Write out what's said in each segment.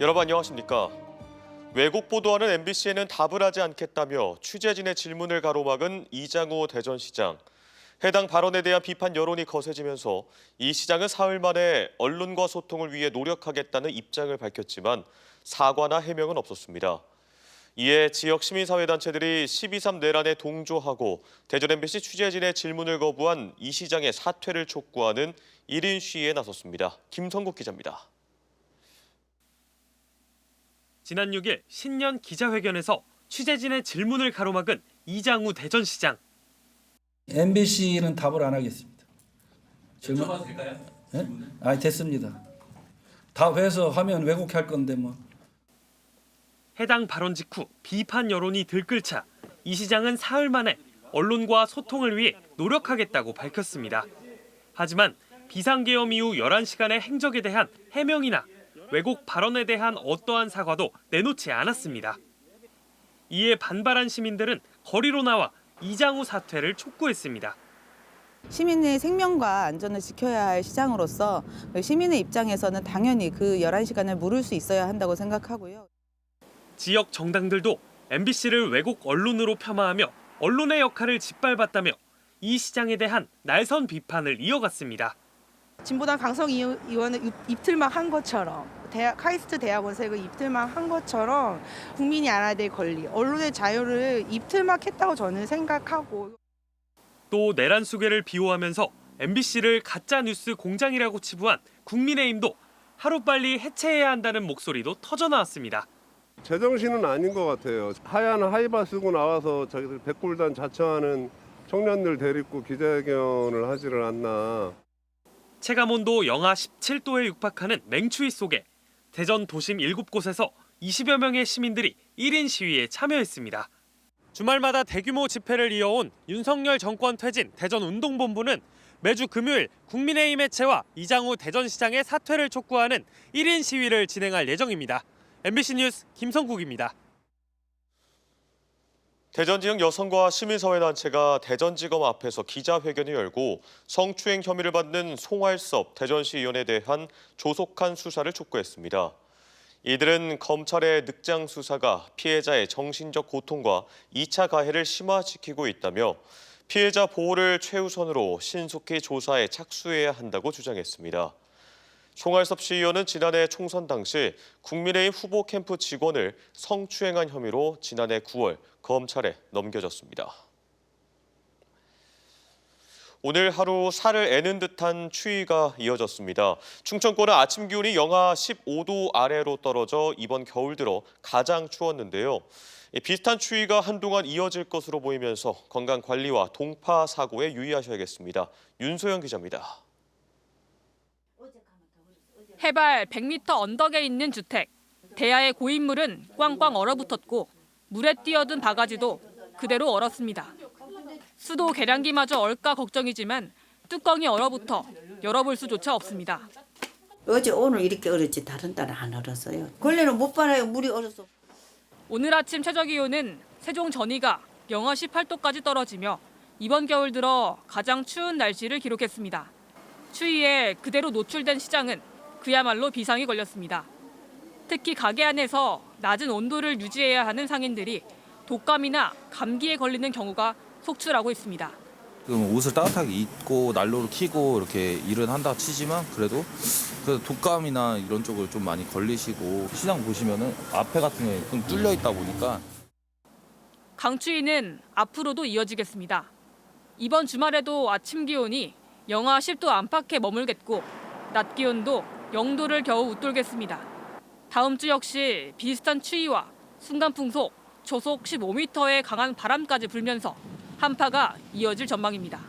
여러분 안녕하십니까? 왜곡 보도하는 MBC에는 답을 하지 않겠다며 취재진의 질문을 가로막은 이장우 대전시장. 해당 발언에 대한 비판 여론이 거세지면서 이 시장은 사흘 만에 언론과 소통을 위해 노력하겠다는 입장을 밝혔지만 사과나 해명은 없었습니다. 이에 지역 시민사회단체들이 12.3 내란에 동조하고 대전 MBC 취재진의 질문을 거부한 이 시장의 사퇴를 촉구하는 1인 시위에 나섰습니다. 김성국 기자입니다. 지난 6일 신년 기자회견에서 취재진의 질문을 가로막은 이장우 대전시장. MBC는 답을 안 하겠습니다. 여쭤봐도 될까요? 네? 아니 됐습니다. 답해서 하면 왜곡할 건데 뭐. 해당 발언 직후 비판 여론이 들끓자 이 시장은 사흘 만에 언론과 소통을 위해 노력하겠다고 밝혔습니다. 하지만 비상계엄 이후 11시간의 행적에 대한 해명이나 왜곡 발언에 대한 어떠한 사과도 내놓지 않았습니다. 이에 반발한 시민들은 거리로 나와 이장우 사퇴를 촉구했습니다. 시민의 생명과 안전을 지켜야 할 시장으로서 시민의 입장에서는 당연히 그 11시간을 물을 수 있어야 한다고 생각하고요. 지역 정당들도 MBC를 왜곡 언론으로 폄하하며 언론의 역할을 짓밟았다며 이 시장에 대한 날선 비판을 이어갔습니다. 진보당 강성 의원은 입틀막 한 것처럼 카이스트 대학원생을 입틀막 한 것처럼 국민이 알아야 될 권리, 언론의 자유를 입틀막 했다고 저는 생각하고. 또 내란 수괴를 비호하면서 MBC를 가짜뉴스 공장이라고 치부한 국민의힘도 하루빨리 해체해야 한다는 목소리도 터져나왔습니다. 제정신은 아닌 것 같아요. 하얀 하이바 쓰고 나와서 자기들 백골단 자처하는 청년들 데리고 기자회견을 하지를 않나. 체감온도 영하 17도에 육박하는 맹추위 속에 대전 도심 7곳에서 20여 명의 시민들이 1인 시위에 참여했습니다. 주말마다 대규모 집회를 이어온 윤석열 정권 퇴진 대전운동본부는 매주 금요일 국민의힘 해체와 이장우 대전시장의 사퇴를 촉구하는 1인 시위를 진행할 예정입니다. MBC 뉴스 김성국입니다. 대전 지역 여성과 시민사회단체가 대전지검 앞에서 기자회견을 열고 성추행 혐의를 받는 송할섭 대전시의원에 대한 조속한 수사를 촉구했습니다. 이들은 검찰의 늑장 수사가 피해자의 정신적 고통과 2차 가해를 심화시키고 있다며 피해자 보호를 최우선으로 신속히 조사에 착수해야 한다고 주장했습니다. 송할섭 시의원은 지난해 총선 당시 국민의힘 후보 캠프 직원을 성추행한 혐의로 지난해 9월 검찰에 넘겨졌습니다. 오늘 하루 살을 애는 듯한 추위가 이어졌습니다. 충청권은 아침 기온이 영하 15도 아래로 떨어져 이번 겨울 들어 가장 추웠는데요. 비슷한 추위가 한동안 이어질 것으로 보이면서 건강관리와 동파 사고에 유의하셔야겠습니다. 윤소영 기자입니다. 해발 100m 언덕에 있는 주택. 대야의 고인물은 꽝꽝 얼어붙었고 물에 뛰어든 바가지도 그대로 얼었습니다. 수도 계량기마저 얼까 걱정이지만 뚜껑이 얼어붙어 열어볼 수조차 없습니다. 어제 오늘 이렇게 얼었지 다른 날은 안 얼었어요. 원래는 못 빨아요. 물이 얼어서. 오늘 아침 최저기온은 세종 전위가 영하 18도까지 떨어지며 이번 겨울 들어 가장 추운 날씨를 기록했습니다. 추위에 그대로 노출된 시장은 그야말로 비상이 걸렸습니다. 특히 가게 안에서 낮은 온도를 유지해야 하는 상인들이 독감이나 감기에 걸리는 경우가 속출하고 있습니다. 지금 옷을 따뜻하게 입고 난로를 켜고 이렇게 일은 한다 치지만 그래도 독감이나 이런 쪽을 좀 많이 걸리시고 시장 보시면은 앞에 같은 게 좀 뚫려 있다 보니까 강추위는 앞으로도 이어지겠습니다. 이번 주말에도 아침 기온이 영하 10도 안팎에 머물겠고 낮 기온도 0도를 겨우 웃돌겠습니다. 다음 주 역시 비슷한 추위와 순간풍속 초속 15m의 강한 바람까지 불면서 한파가 이어질 전망입니다.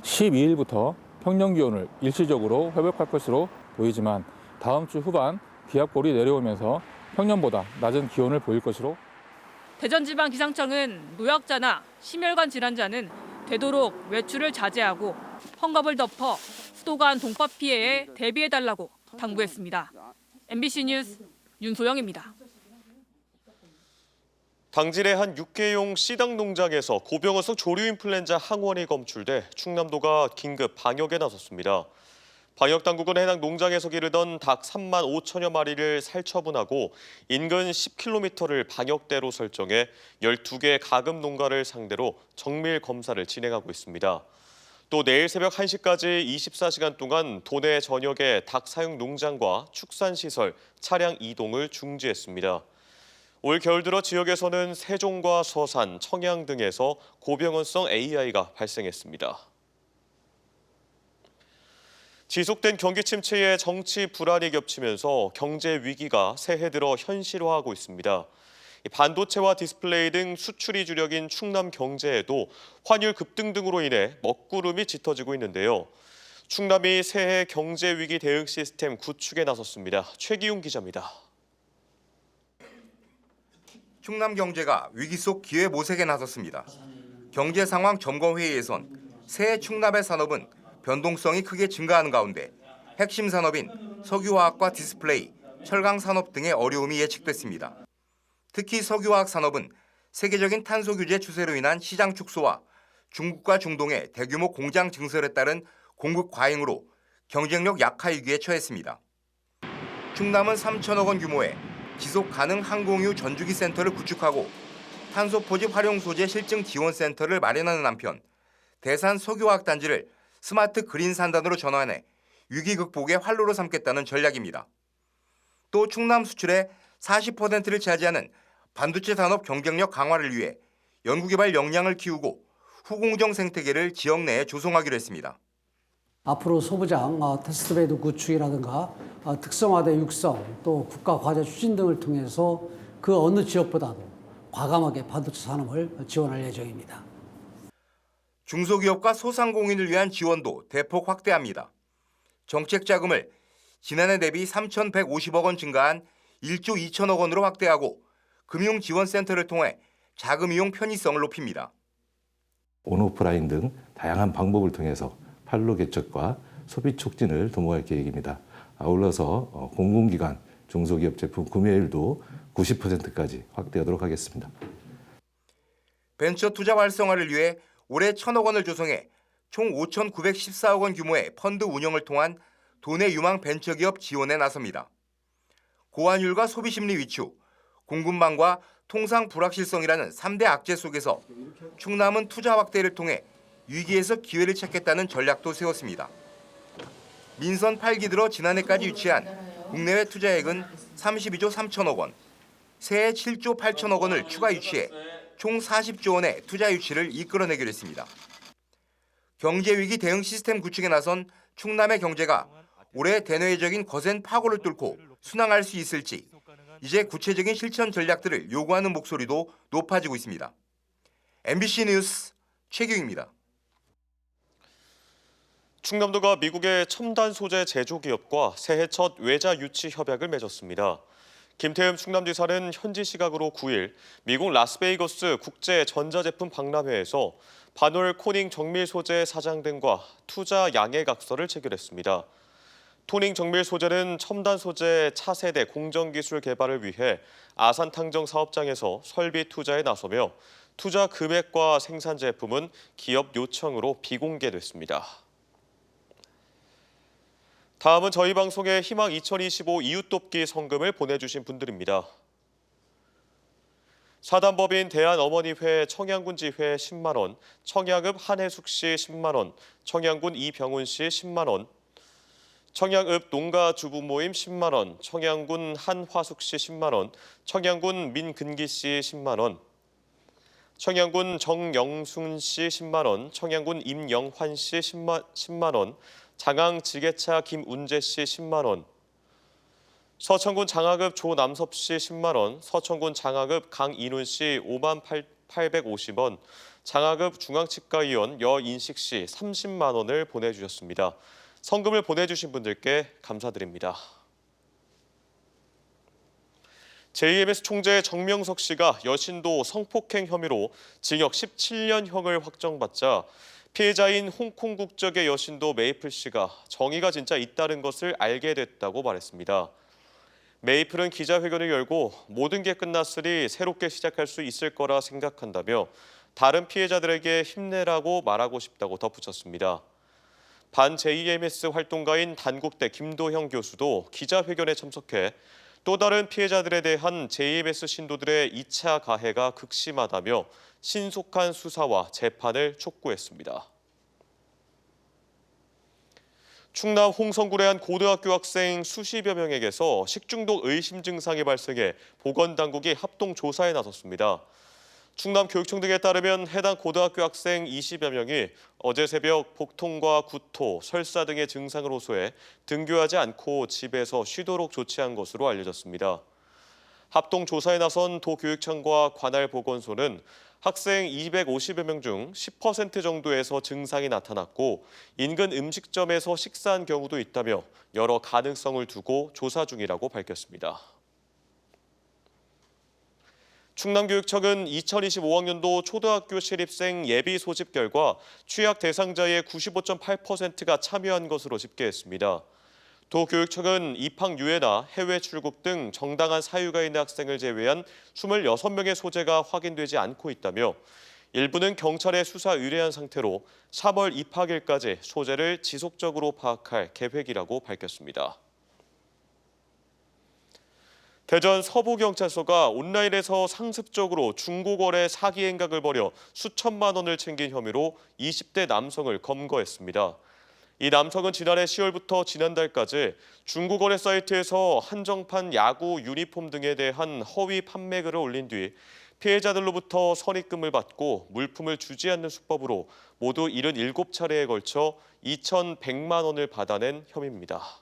12일부터 평년 기온을 일시적으로 회복할 것으로 보이지만 다음 주 후반 기압골이 내려오면서 평년보다 낮은 기온을 보일 것으로. 대전지방기상청은 노약자나 심혈관 질환자는 되도록 외출을 자제하고 헝겊을 덮어 수도 간 동파 피해에 대비해달라고 당부했습니다. MBC 뉴스 윤소영입니다. 당진의 한 육개용 씨닭 농장에서 고병어성 조류 인플루엔자 항원이 검출돼 충남도가 긴급 방역에 나섰습니다. 방역당국은 해당 농장에서 기르던 닭 3만 5천여 마리를 살처분하고 인근 10km를 방역대로 설정해 12개 가금 농가를 상대로 정밀 검사를 진행하고 있습니다. 또 내일 새벽 1시까지 24시간 동안 도내 전역의 닭 사육 농장과 축산시설, 차량 이동을 중지했습니다. 올 겨울 들어 지역에서는 세종과 서산, 청양 등에서 고병원성 AI가 발생했습니다. 지속된 경기 침체에 정치 불안이 겹치면서 경제 위기가 새해 들어 현실화하고 있습니다. 반도체와 디스플레이 등 수출이 주력인 충남 경제에도 환율 급등 등으로 인해 먹구름이 짙어지고 있는데요. 충남이 새해 경제 위기 대응 시스템 구축에 나섰습니다. 최기웅 기자입니다. 충남 경제가 위기 속 기회 모색에 나섰습니다. 경제 상황 점검 회의에선 새해 충남의 산업은 변동성이 크게 증가하는 가운데 핵심 산업인 석유화학과 디스플레이, 철강 산업 등의 어려움이 예측됐습니다. 특히 석유화학 산업은 세계적인 탄소 규제 추세로 인한 시장 축소와 중국과 중동의 대규모 공장 증설에 따른 공급 과잉으로 경쟁력 약화 위기에 처했습니다. 충남은 3천억 원 규모의 지속 가능 항공유 전주기 센터를 구축하고 탄소 포집 활용 소재 실증 지원 센터를 마련하는 한편 대산 석유화학 단지를 스마트 그린 산단으로 전환해 위기 극복의 활로로 삼겠다는 전략입니다. 또 충남 수출의 40%를 차지하는 반도체 산업 경쟁력 강화를 위해 연구개발 역량을 키우고 후공정 생태계를 지역 내에 조성하기로 했습니다. 앞으로 소부장, 테스트베드 구축이라든가 특성화대 육성, 또 국가 과제 추진 등을 통해서 그 어느 지역보다도 과감하게 반도체 산업을 지원할 예정입니다. 중소기업과 소상공인을 위한 지원도 대폭 확대합니다. 정책 자금을 지난해 대비 3,150억 원 증가한 1조 2천억 원으로 확대하고 금융지원센터를 통해 자금 이용 편의성을 높입니다. 온오프라인 등 다양한 방법을 통해서 판로 개척과 소비 촉진을 도모할 계획입니다. 아울러서 공공기관, 중소기업 제품 구매율도 90%까지 확대하도록 하겠습니다. 벤처 투자 활성화를 위해 올해 1,000억 원을 조성해 총 5,914억 원 규모의 펀드 운영을 통한 도내 유망 벤처기업 지원에 나섭니다. 고환율과 소비심리 위축, 공급망과 통상 불확실성이라는 3대 악재 속에서 충남은 투자 확대를 통해 위기에서 기회를 찾겠다는 전략도 세웠습니다. 민선 8기 들어 지난해까지 유치한 국내외 투자액은 32조 3천억 원, 새해 7조 8천억 원을 추가 유치해 총 40조 원의 투자 유치를 이끌어내기로 했습니다. 경제위기 대응 시스템 구축에 나선 충남의 경제가 올해 대내외적인 거센 파고를 뚫고 순항할 수 있을지 이제 구체적인 실천 전략들을 요구하는 목소리도 높아지고 있습니다. MBC 뉴스 최규입니다. 충남도가 미국의 첨단 소재 제조기업과 새해 첫 외자 유치 협약을 맺었습니다. 김태흠 충남지사는 현지 시각으로 9일 미국 라스베이거스 국제전자제품 박람회에서 반올 코닝 정밀 소재 사장 등과 투자 양해각서를 체결했습니다. 토닝 정밀 소재는 첨단 소재 차세대 공정기술 개발을 위해 아산탕정 사업장에서 설비 투자에 나서며 투자 금액과 생산 제품은 기업 요청으로 비공개됐습니다. 다음은 저희 방송에 희망 2025 이웃돕기 성금을 보내주신 분들입니다. 사단법인 대한어머니회 청양군지회 10만 원, 청양읍 한혜숙 씨 10만 원, 청양군 이병훈 씨 10만 원, 청양읍 농가주부 모임 10만 원, 청양군 한화숙 씨 10만 원, 청양군 민근기 씨 10만 원, 청양군 정영순 씨 10만 원, 청양군 임영환 씨 10만 원, 장항 지게차 김운재 씨 10만 원, 서천군 장하읍 조남섭 씨 10만 원, 서천군 장하읍 강인훈 씨 5만 850원, 장하읍 중앙치과의원 여인식 씨 30만 원을 보내주셨습니다. 성금을 보내주신 분들께 감사드립니다. JMS 총재 정명석 씨가 여신도 성폭행 혐의로 징역 17년형을 확정받자 피해자인 홍콩 국적의 여신도 메이플 씨가 정의가 진짜 잇따른 것을 알게 됐다고 말했습니다. 메이플은 기자회견을 열고 모든 게 끝났으니 새롭게 시작할 수 있을 거라 생각한다며 다른 피해자들에게 힘내라고 말하고 싶다고 덧붙였습니다. 반 JMS 활동가인 단국대 김도형 교수도 기자회견에 참석해 또 다른 피해자들에 대한 JMS 신도들의 2차 가해가 극심하다며 신속한 수사와 재판을 촉구했습니다. 충남 홍성군의 한 고등학교 학생 수십여 명에게서 식중독 의심 증상이 발생해 보건당국이 합동 조사에 나섰습니다. 충남교육청 등에 따르면 해당 고등학교 학생 20여 명이 어제 새벽 복통과 구토, 설사 등의 증상을 호소해 등교하지 않고 집에서 쉬도록 조치한 것으로 알려졌습니다. 합동 조사에 나선 도교육청과 관할 보건소는 학생 250여 명 중 10% 정도에서 증상이 나타났고 인근 음식점에서 식사한 경우도 있다며 여러 가능성을 두고 조사 중이라고 밝혔습니다. 충남교육청은 2025학년도 초등학교 신입생 예비 소집 결과 취약 대상자의 95.8%가 참여한 것으로 집계했습니다. 도교육청은 입학 유예나 해외 출국 등 정당한 사유가 있는 학생을 제외한 26명의 소재가 확인되지 않고 있다며 일부는 경찰에 수사 의뢰한 상태로 3월 입학일까지 소재를 지속적으로 파악할 계획이라고 밝혔습니다. 대전 서부경찰서가 온라인에서 상습적으로 중고거래 사기 행각을 벌여 수천만 원을 챙긴 혐의로 20대 남성을 검거했습니다. 이 남성은 지난해 10월부터 지난달까지 중고거래 사이트에서 한정판 야구 유니폼 등에 대한 허위 판매글을 올린 뒤 피해자들로부터 선입금을 받고 물품을 주지 않는 수법으로 모두 77차례에 걸쳐 2,100만 원을 받아낸 혐의입니다.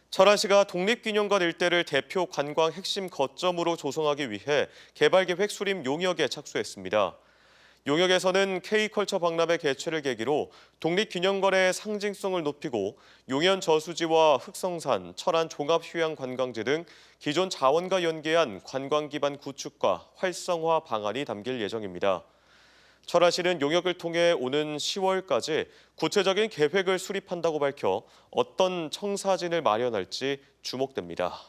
철안시가 독립기념관 일대를 대표 관광 핵심 거점으로 조성하기 위해 개발계획 수립 용역에 착수했습니다. 용역에서는 K컬처 박람회 개최를 계기로 독립기념관의 상징성을 높이고 용현 저수지와 흑성산, 철안 종합휴양관광지 등 기존 자원과 연계한 관광 기반 구축과 활성화 방안이 담길 예정입니다. 철안시는 용역을 통해 오는 10월까지 구체적인 계획을 수립한다고 밝혀 어떤 청사진을 마련할지 주목됩니다.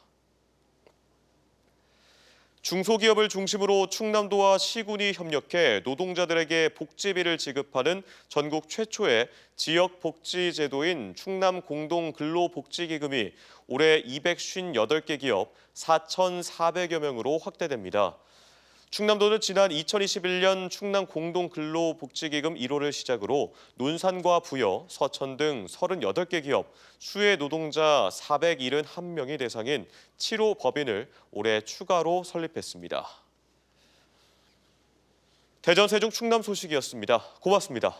중소기업을 중심으로 충남도와 시군이 협력해 노동자들에게 복지비를 지급하는 전국 최초의 지역복지제도인 충남공동근로복지기금이 올해 258개 기업 4,400여 명으로 확대됩니다. 충남도는 지난 2021년 충남공동근로복지기금 1호를 시작으로 논산과 부여, 서천 등 38개 기업, 수혜 노동자 471명이 대상인 7호 법인을 올해 추가로 설립했습니다. 대전, 세종, 충남 소식이었습니다. 고맙습니다.